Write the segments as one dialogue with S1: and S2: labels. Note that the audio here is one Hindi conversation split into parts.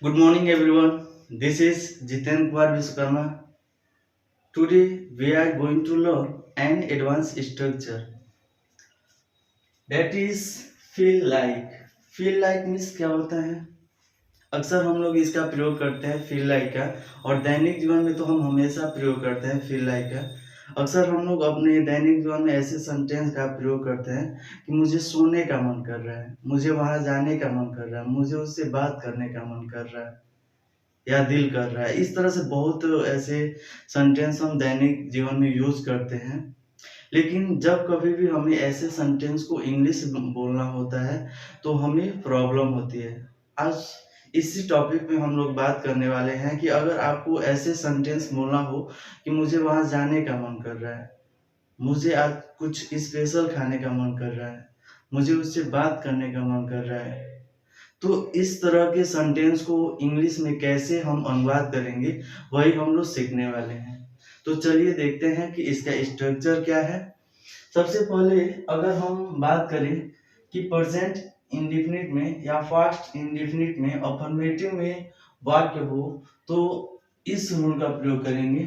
S1: Good morning, everyone. This is Jiten Kumar Vishwakarma. Today, we are going to learn an advanced structure that is feel like. Feel like means क्या होता है? अक्सर हम लोग इसका प्रयोग करते हैं फील लाइक का, और दैनिक जीवन में तो हम हमेशा प्रयोग करते हैं फील लाइक का। अक्सर हम लोग अपने दैनिक जीवन में ऐसे सेंटेंस का प्रयोग करते हैं कि मुझे सोने का मन कर रहा है, मुझे वहां जाने का मन कर रहा है, मुझे उससे बात करने का मन कर रहा है या दिल कर रहा है। इस तरह से बहुत ऐसे सेंटेंस हम दैनिक जीवन में यूज करते हैं। लेकिन जब कभी भी हमें ऐसे सेंटेंस को इंग्लिश में बोलना होता है तो हमें प्रॉब्लम होती है। आज इसी टॉपिक पे हम लोग बात करने वाले हैं कि अगर आपको ऐसे सेंटेंस बोलना हो कि मुझे वहां जाने का मन कर रहा है, मुझे आज कुछ स्पेशल खाने का मन कर रहा है, मुझे उससे बात करने का मन कर रहा है, तो इस तरह के सेंटेंस को इंग्लिश में कैसे हम अनुवाद करेंगे, वही हम लोग सीखने वाले हैं। तो चलिए देखते हैं कि इसका स्ट्रक्चर क्या है। सबसे पहले अगर हम बात करें कि प्रेजेंट इंडेफिनिट में या पास्ट इंडेफिनिट में अफर्मेटिव में वाक्य हो, तो इस रूल का प्रयोग करेंगे।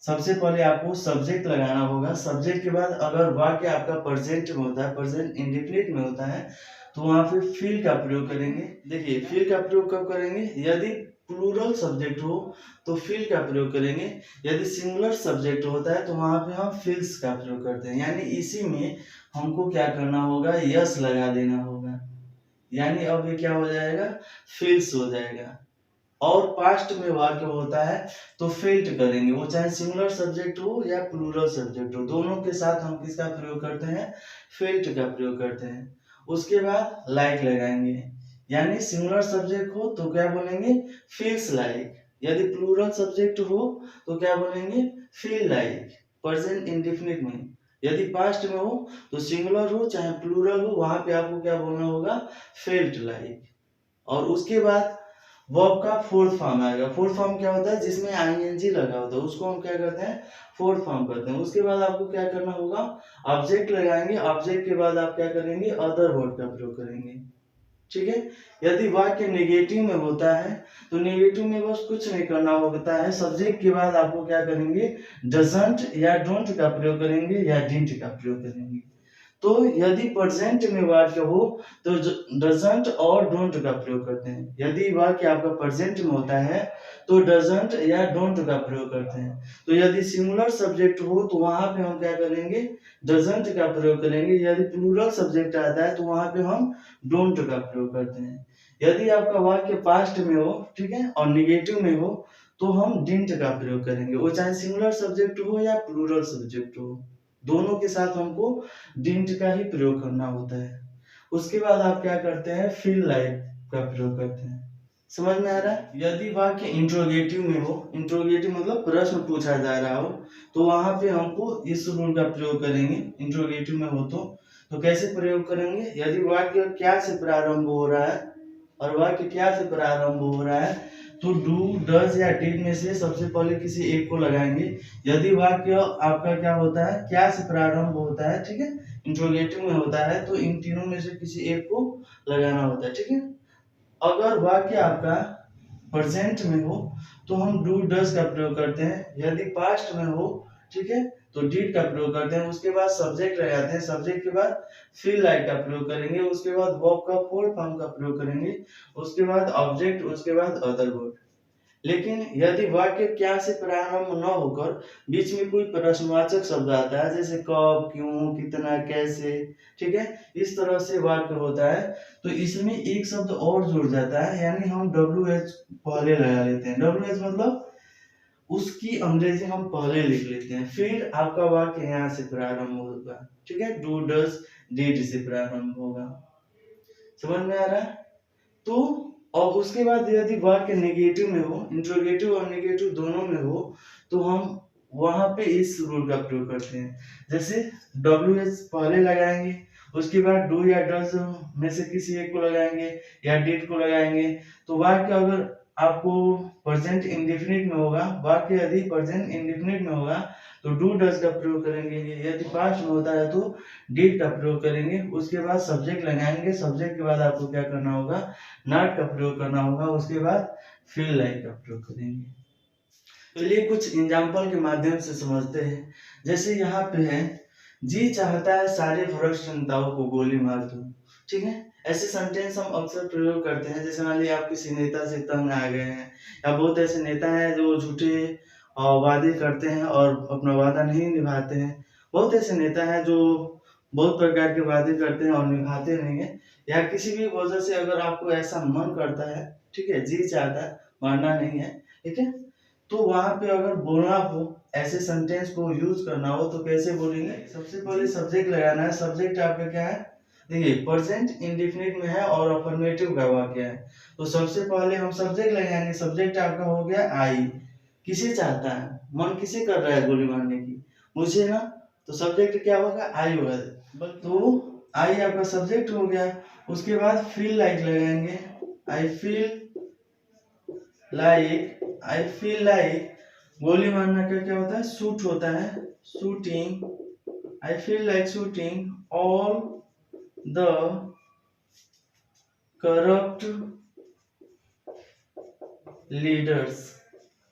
S1: सबसे पहले आपको सब्जेक्ट लगाना होगा। सब्जेक्ट के बाद अगर वाक्य आपका प्रेजेंट में होता है, प्रेजेंट इंडेफिनिट में होता है, तो वहां पे फील का प्रयोग करेंगे। देखिए फील का प्रयोग कब करेंगे? यदि प्लूरल सब्जेक्ट हो तो फील का प्रयोग करेंगे, यदि सिंगुलर सब्जेक्ट होता है तो वहां पे हम फील्स का प्रयोग करते हैं। यानी इसी में हमको क्या करना होगा? यस लगा देना होगा। यानी अब ये क्या हो जाएगा? फील्स हो जाएगा। और पास्ट में वाक्य होता है तो फेल्ट करेंगे, वो चाहे सिंगुलर सब्जेक्ट हो या प्लूरल सब्जेक्ट हो, दोनों के साथ हम किसका प्रयोग करते हैं? फेल्ट का प्रयोग करते हैं। उसके बाद लाइक लगाएंगे। यानी सिंगुलर सब्जेक्ट हो तो क्या बोलेंगे? Feels like. यदि प्लूरल सब्जेक्ट हो तो क्या बोलेंगे? Feel like. प्रेजेंट इंडेफिनिट में यदि पास्ट में हो तो सिंगुलर हो चाहे प्लूरल हो, वहां पे आपको क्या बोलना होगा? Felt like. और उसके बाद वर्ब का फोर्थ फॉर्म आएगा। फोर्थ फॉर्म क्या होता है? जिसमें आईएनजी लगा होता है, उसको हम क्या करते हैं? फोर्थ फॉर्म करते हैं। उसके बाद आपको क्या करना होगा? ऑब्जेक्ट लगाएंगे। ऑब्जेक्ट के बाद आप क्या करेंगे? अदर वर्ड का प्रयोग करेंगे। ठीक है। यदि वाक्य नेगेटिव में होता है तो नेगेटिव में बस कुछ नहीं करना होता है, सब्जेक्ट के बाद आपको क्या करेंगे? डजंट या डोंट का प्रयोग करेंगे या डिडंट का प्रयोग करेंगे। तो यदि प्रेजेंट में वाक्य हो तो डजंट और डोंट का प्रयोग करते हैं। यदि वाक्य आपका प्रेजेंट में होता है तो डजंट या डोंट का प्रयोग करते हैं। तो यदि सिंगुलर सब्जेक्ट हो तो वहां पे हम क्या करेंगे? डजंट का प्रयोग करेंगे। यदि प्लूरल सब्जेक्ट आता है तो वहां पे हम डोंट का प्रयोग करते हैं। यदि आपका वाक्य पास्ट में हो, ठीक है, और निगेटिव में हो, तो हम डिडंट का प्रयोग करेंगे। वो चाहे सिंगुलर सब्जेक्ट हो या प्लूरल सब्जेक्ट हो, दोनों के साथ हमको डिडंट का ही प्रयोग करना होता है। उसके बाद आप क्या करते हैं? फील लाइक का प्रयोग करते हैं। समझ में आ रहा है? यदि वाक्य इंट्रोगेटिव में हो, इंट्रोगेटिव मतलब प्रश्न पूछा जा रहा हो, तो वहां पे हमको इस रूल का प्रयोग करेंगे। इंट्रोगेटिव में हो तो कैसे प्रयोग करेंगे? यदि वाक्य क्या से प्रारंभ हो रहा है और वाक्य क्या से प्रारंभ हो रहा है, तो डू, डज या डिड में से सबसे पहले किसी एक को लगाएंगे। यदि वाक्य आपका क्या होता है? क्या से प्रारंभ होता है, ठीक है, इंट्रोगेटिव में होता है, तो इन तीनों में से किसी एक को लगाना होता है। ठीक है। अगर वाक्य आपका प्रेजेंट में हो तो हम डू डज का प्रयोग करते हैं। यदि पास्ट में हो, ठीक है, तो डिड का प्रयोग करते हैं। उसके बाद सब्जेक्ट लगाते हैं। सब्जेक्ट के बाद फील लाइक का प्रयोग करेंगे। उसके बाद वर्ब का फोर्थ फॉर्म का प्रयोग करेंगे। उसके बाद ऑब्जेक्ट, उसके बाद अदर वर्ड। लेकिन यदि वाक्य क्या से प्रारंभ न होकर बीच में कोई प्रश्नवाचक शब्द आता है, जैसे कब, क्यों, कितना, कैसे, ठीक है, इस तरह से वाक्य होता है, तो इसमें एक शब्द और जुड़ जाता है। यानी हम डब्ल्यू एच पहले लगा लेते हैं। डब्ल्यू एच मतलब उसकी अंग्रेजी हम पहले लिख लेते हैं, फिर आपका वाक्य यहाँ से प्रारंभ होगा। ठीक है। डू, डज, डिड से प्रारंभ होगा। समझ में आ रहा है? तो और उसके बाद यदि वाक्य नेगेटिव में हो, इंट्रोगेटिव और नेगेटिव दोनों में हो, तो हम वहां पे इस रूल का प्रयोग करते हैं। जैसे डब्ल्यू एच पहले लगाएंगे, उसके बाद डू या डज में से किसी एक को लगाएंगे या डिड को लगाएंगे। तो वाक्य अगर आपको प्रेजेंट इंडेफिनिट में होगा, वाक्य यदि प्रेजेंट इंडेफिनिट में होगा तो डू डज का प्रयोग करेंगे, यदि पास्ट में होता है तो डिड का प्रयोग करेंगे। उसके बाद सब्जेक्ट लगाएंगे, सब्जेक्ट के बाद आपको क्या करना होगा, नॉट का प्रयोग करना होगा। उसके बाद फील लाइक का प्रयोग करेंगे। चलिए कुछ एग्जाम्पल के माध्यम से समझते हैं। जैसे यहाँ पे है, जी चाहता है सारे भ्रष्ट नेताओं को गोली मार दूं। ठीक है, ऐसे सेंटेंस हम अक्सर प्रयोग करते हैं। जैसे मान लीजिए आप किसी नेता से तंग आ गए हैं, या बहुत ऐसे नेता हैं जो झूठे वादे करते हैं और अपना वादा नहीं निभाते हैं। बहुत ऐसे नेता हैं जो बहुत प्रकार के वादे करते हैं और निभाते नहीं है। या किसी भी वजह से अगर आपको ऐसा मन करता है, ठीक है, जी चाहता है, मानना नहीं है, ठीक है, तो वहां पे अगर बोलना हो, ऐसे सेंटेंस को यूज करना हो तो कैसे बोलेंगे। सबसे पहले सब्जेक्ट लगाना है। सब्जेक्ट आपका क्या है, देखिए प्रेजेंट इंडेफिनिट में है और अफर्मेटिव का वाक्य है, तो सबसे पहले हम सब्जेक्ट लगाएंगे। सब्जेक्ट आपका हो गया आई, किसे चाहता है, मन किसे कर रहा है गोली मारने की, मुझे ना, तो सब्जेक्ट क्या होगा, आई होगा। तो आई आपका सब्जेक्ट हो गया। उसके बाद फील लाइक लगाएंगे। आई फील लाइक गोली मारना का क्या होता है, शूट होता है, shooting. I feel like shooting all the corrupt leaders.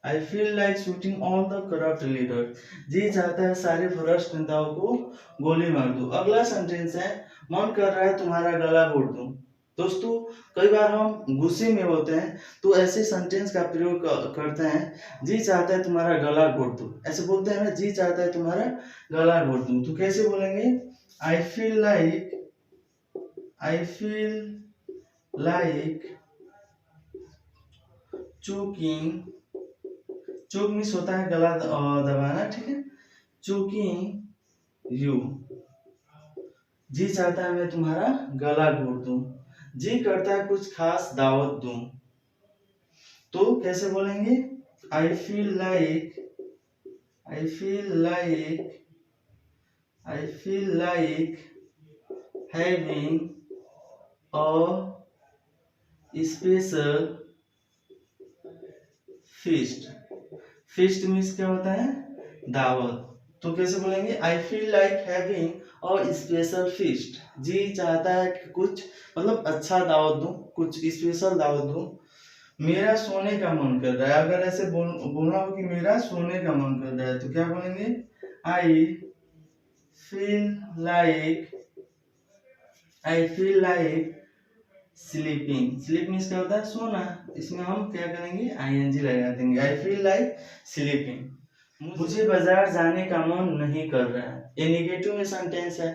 S1: I feel like shooting all the corrupt leaders. जी चाहता है सारे भ्रष्ट नेताओं को गोली मार दूं। अगला सेंटेंस है, मन कर रहा है तुम्हारा गला घोट दूं। दोस्तों, कई बार हम गुस्से में होते हैं तो ऐसे सेंटेंस का प्रयोग करते हैं, जी चाहता है तुम्हारा गला घोट दूं। ऐसे बोलते हैं ना, जी चाहता है तुम्हारा गला घोट दूं। तो कैसे बोलेंगे, आई फील लाइक चोक मिस होता है गला दबाना, ठीक है, चोकिंग यू। जी चाहता है मैं तुम्हारा गला घोट दूं। जी करता है कुछ खास दावत दूं। तो कैसे बोलेंगे, I feel like having a special feast means क्या होता है, दावत। तो कैसे बोलेंगे, आई फील लाइक हैविंग और स्पेशल फीस्ट। जी चाहता है कि कुछ मतलब अच्छा दावत दूं, कुछ स्पेशल दावत दूं। मेरा सोने का मन कर रहा है। अगर ऐसे बोलना हो कि मेरा सोने का मन कर रहा है तो क्या बोलेंगे, I feel like sleeping. Sleep means क्या होता है, सोना। इसमें हम क्या करेंगे, आईएनजी लगा देंगे। आई फील लाइक स्लीपिंग। मुझे बाजार जाने का मन नहीं कर रहा है। ये नेगेटिव में सेंटेंस है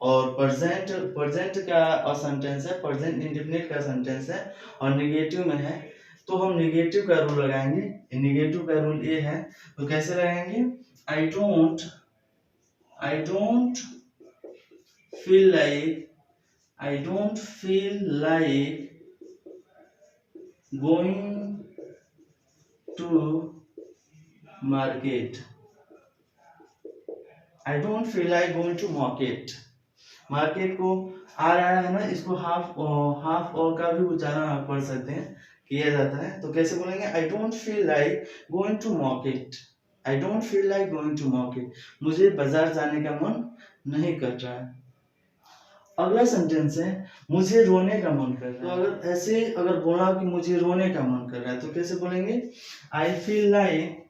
S1: और प्रेजेंट का सेंटेंस है, प्रेजेंट इंडेफिनिट का सेंटेंस है और नेगेटिव में है, तो हम नेगेटिव का रूल लगाएंगे। नेगेटिव का रूल ये है, तो कैसे लगाएंगे, I don't feel like going to market. I don't feel like going to market को आ रहा है ना, इसको हाफ और का भी उच्चारण आप पढ़ सकते हैं, किया जाता है। तो कैसे बोलेंगे, I don't feel like going to market. मुझे बाजार जाने का मन नहीं कर रहा है। अगला सेंटेंस है, मुझे रोने का मन कर रहा है। तो अगर ऐसे बोलना हो कि मुझे रोने का मन कर रहा है तो कैसे बोलेंगे, आई फील लाइक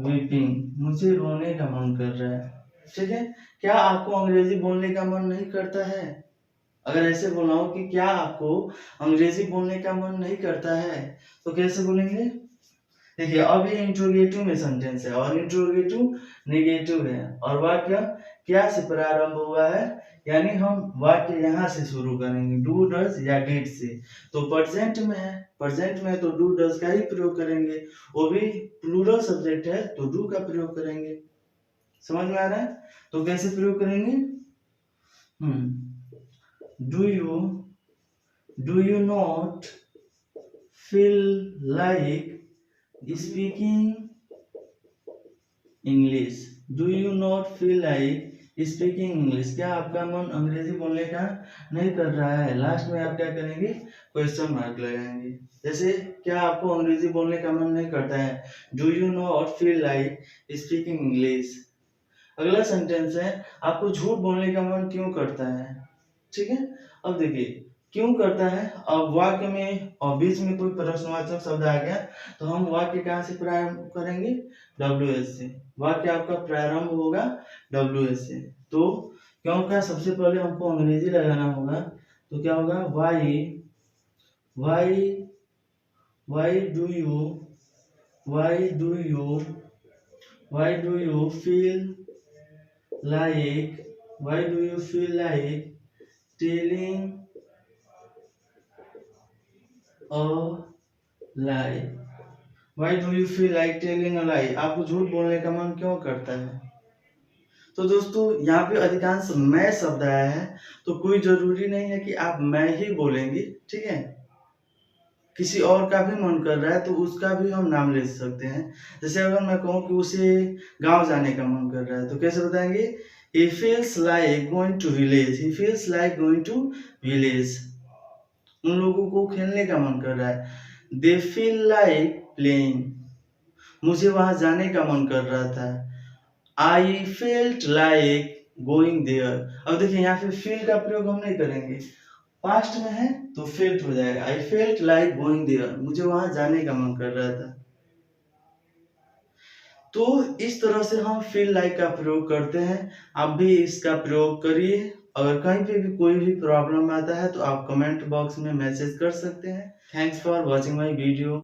S1: वीपिंग। मुझे रोने का मन कर रहा है। ठीक है, क्या आपको अंग्रेजी बोलने का मन नहीं करता है। अगर ऐसे बोलना हो कि क्या आपको अंग्रेजी बोलने का मन नहीं करता है तो कैसे बोलेंगे, देखिए अब ये इंट्रोगेटिव में सेंटेंस है और इंट्रोगेटिव नेगेटिव है और वाक्य क्या से प्रारंभ हुआ है, यानी हम वाक्य यहाँ से शुरू करेंगे, डू डज या डिड से। तो प्रेजेंट में है तो डू डज का ही प्रयोग करेंगे, वो भी प्लूरल सब्जेक्ट है तो डू का प्रयोग करेंगे। समझ में आ रहा है, तो कैसे प्रयोग करेंगे, do you not feel like speaking English? Do you not feel like speaking English, क्या आपका मन अंग्रेजी बोलने का नहीं कर रहा है? लास्ट में आप क्या करेंगे? क्वेश्चन मार्क लगाएंगे। जैसे क्या आपको अंग्रेजी बोलने का मन नहीं करता है? Do you not feel like speaking English? अगला सेंटेंस है, आपको झूठ बोलने का मन क्यों करता है? ठीक है, अब देखिए क्यों करता है। अब वाक्य में और बीच में कोई प्रश्नवाचक शब्द आ गया तो हम वाक्य कहाँ से प्रारंभ करेंगे? WH से। वाक्य आपका प्रारंभ होगा WH से। तो क्यों का सबसे पहले हमको अंग्रेजी लगाना होगा, तो क्या होगा? why do you feel like telling a lie? Why do you feel like telling a lie? आपको झूठ बोलने का मन क्यों करता है? तो दोस्तों यहाँ पे अधिकांश मैं शब्द आया है, तो कोई जरूरी नहीं है कि आप मैं ही बोलेंगे, ठीक है। किसी और का भी मन कर रहा है तो उसका भी हम नाम ले सकते हैं। जैसे अगर मैं कहूँ कि उसे गांव जाने का मन कर रहा है तो कैसे बताएंगे? He feels like going to village. He feels like going to village. उन लोगों को खेलने का मन कर रहा है। They feel like playing. मुझे वहां जाने का मन कर रहा था। I felt like going there. अब देखिए यहाँ पे feel का प्रयोग हम नहीं करेंगे, पास्ट में है तो फेल्ट हो जाएगा। I felt like going there, मुझे वहां जाने का मन कर रहा था। तो इस तरह से हम फील लाइक का प्रयोग करते हैं। आप भी इसका प्रयोग करिए। अगर कहीं पे भी कोई भी प्रॉब्लम आता है तो आप कमेंट बॉक्स में मैसेज कर सकते हैं। Thanks for watching my video.